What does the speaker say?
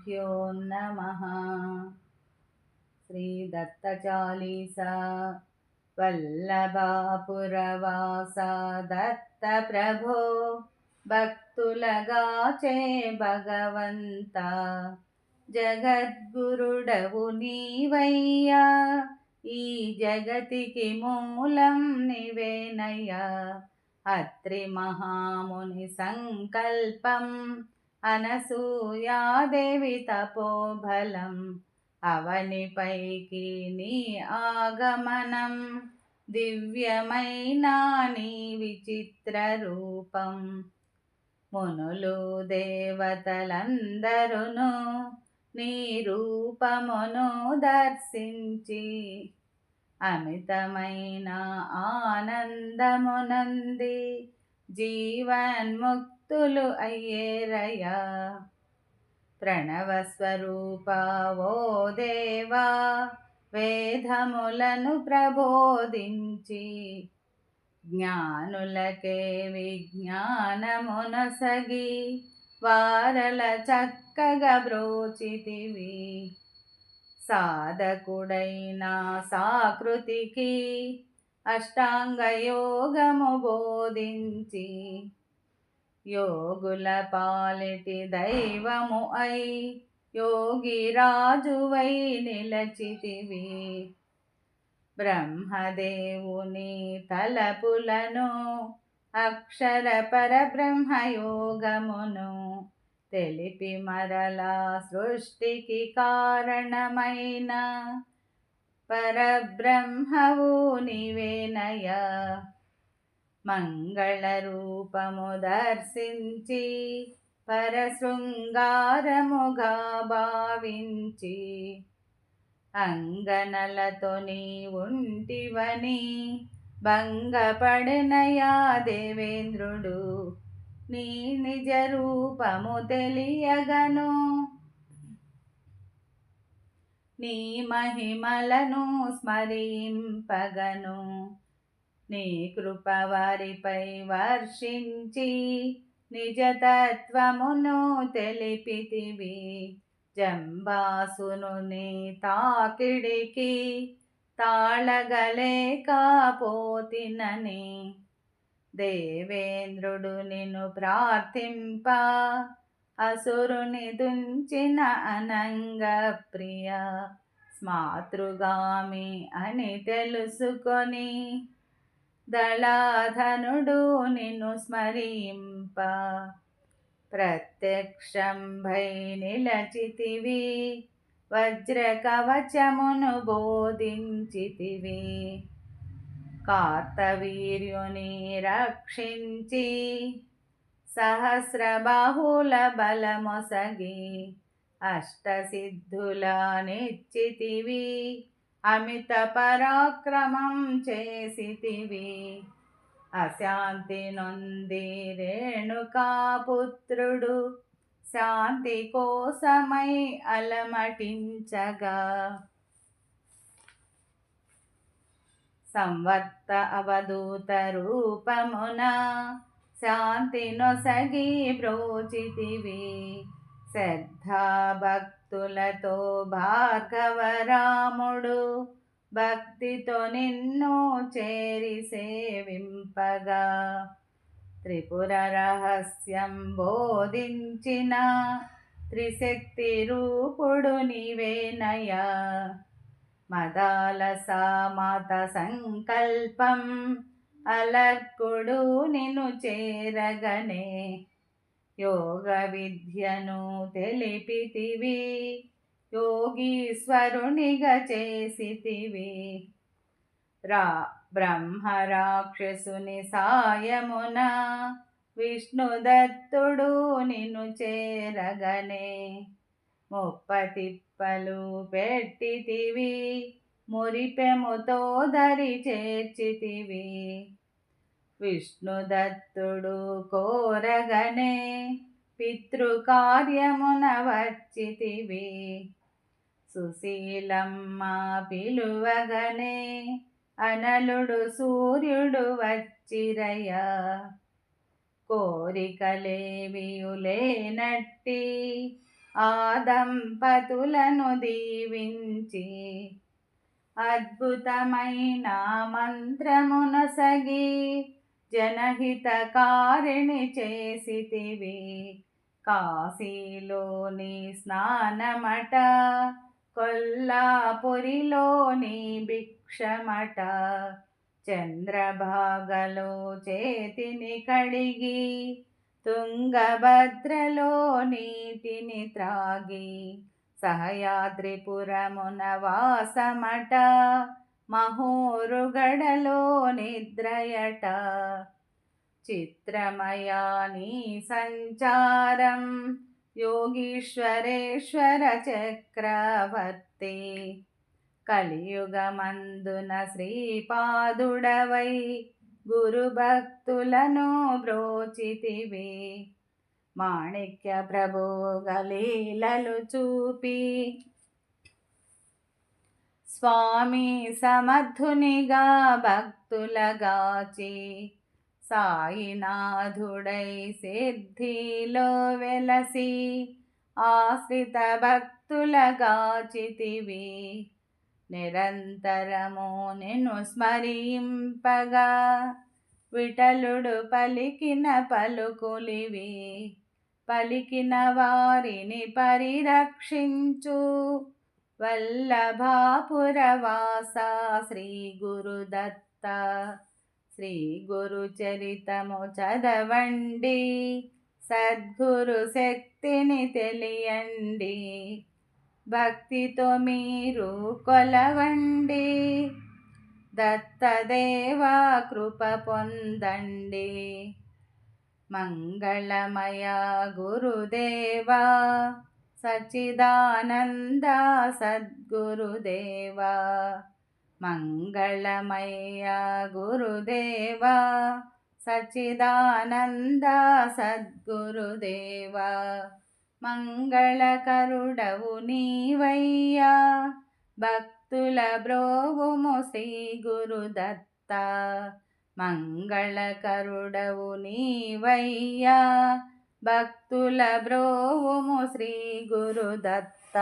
श्रीगुरुभ्यो नमः। श्रीदत्तचालीसा वल्लभापुरवासा दत्तप्रभो భక్తులగాచే భగవంతా జగద్గురుడవు నీవయ్యా, ఈ జగతికి మూలం నివేనయ్యా. అత్రి మహాముని సంకల్పం అనసూయాదేవి తపోబలం, అవనిపైకి నీ ఆగమనం దివ్యమైన నీ విచిత్ర రూపం. మునులు దేవతలందరును నీ రూపమును దర్శించి అమితమైన ఆనందమునంది జీవన్ముక్తులు అయ్యేరయ్యా. ప్రణవస్వరూప ఓ దేవా, వేదములను ప్రబోధించి జ్ఞానులకే విజ్ఞానమునసగి వారల చక్కగా బ్రోచితివి. సాధకుడైన సాకృతికి అష్టాంగ యోగము బోధించి యోగుల పాలిటి దైవము అయి యోగిరాజువై నిలచితివి. బ్రహ్మదేవుని తలపులను అక్షర పరబ్రహ్మయోగమును తెలిపి మరలా సృష్టికి కారణమైన పరబ్రహ్మవు నీవేనయ్యా. మంగళ రూపము దర్శించి పరశృంగారముగా భావించి అంగనలతో నీ ఉంటివని భంగపడినయా దేవేంద్రుడు. నీ నిజ రూపము తెలియగను నీ మహిమలను స్మరింపగను నీ కృప వారిపై వర్షించి నిజతత్వమును తెలిపితివి. జంబాసునుని తాకిడికి తాళగలేకపోతినని దేవేంద్రుడు నిన్ను ప్రార్థింప అసురుని దుంచిన అనంగ ప్రియ. స్మాతృగామి అని తెలుసుకొని దళాధనుడు నిన్ను స్మరింప ప్రత్యక్షంభై నిలచితివి. వజ్ర కవచమును బోధించితివి. కార్తవీర్యుని రక్షించి సహస్రబాహుల బలమొసగి అష్టసిద్ధుల నిచ్చితివి. అమిత పరాక్రమం చేసితివి. అశాంతి నొంది రేణుకాపుత్రుడు శాంతి కోసమై అలమటించగా సంవర్త అవధూత రూపమున శాంతి నొసగి బ్రోచితివి. శ్రద్ధా భక్తులతో భార్గవరాముడు భక్తితో నిన్ను చేరి సేవింపగా త్రిపుర రహస్యం బోధించిన త్రిశక్తి రూపుడు నీవేనయ్యా. మదాలసా మాత సంకల్పం అలర్కుడు నిన్ను చేరగనే యోగ విద్యను తెలిపితివి. యోగీశ్వరునిగా చేసితివి. బ్రహ్మ రాక్షసుని సాయమున విష్ణుదత్తుడు నిన్ను చేరగనే ముప్పతిప్పలు పెట్టితివి. మురిపెముతో దరి చేర్చితివి. విష్ణుదత్తుడు కోరగనే పితృకార్యమున వచ్చితివి. సుశీలమ్మ పిలువగనే అనలుడు సూర్యుడు వచ్చిరయ్యా. కోరికలేవియులేనట్టి ఆ దంపతులను దీవించి అద్భుతమైన మంత్రమునొసగి జనహితకారిణి చేసితివి. కాశీలోని స్నానమట, కొల్లాపురిలోని భిక్షమట, చంద్రభాగలో చేతిని కడిగి తుంగభద్రలో నీటిని త్రాగి సహయాద్రిపురమున వాసమట, మహోరుగడలో నిద్రయట. చిత్రమయాని సంచారం యోగీశ్వరేశ్వర చక్రవర్తి, కలియుగమందున శ్రీపాదుడవై గురుభక్తులను బ్రోచితివి. మాణిక్య ప్రభోగలీలలు చూపి స్వామి సమర్థునిగా భక్తులగాచి, సాయినాథుడై సిద్ధిలో వెలసి ఆశ్రిత భక్తులగాచితివి. నిరంతరము నిన్ను స్మరింపగా విఠలుడు పలికిన పలుకులివి. పలికిన వారిని పరిరక్షించు వల్లభాపురవాస శ్రీ గురుదత్త. శ్రీ గురు చరితము చదవండి, సద్గురు శక్తిని తెలియండి. భక్తితో మీరు కొలవండి, దత్తదేవా కృప పొందండి. మంగళమయ గురుదేవా, సచ్చిదానంద సద్గురుదేవా. మంగళమయ గురుదేవా, సచ్చిదానంద సద్గురుదేవా. మంగళకరుడవు నీవయ్యా, భక్తుల బ్రోవుము శ్రీ గురుదత్త. మంగళకరుడవు నీవయ్యా, భక్తుల బ్రోవుము శ్రీ గురుదత్త.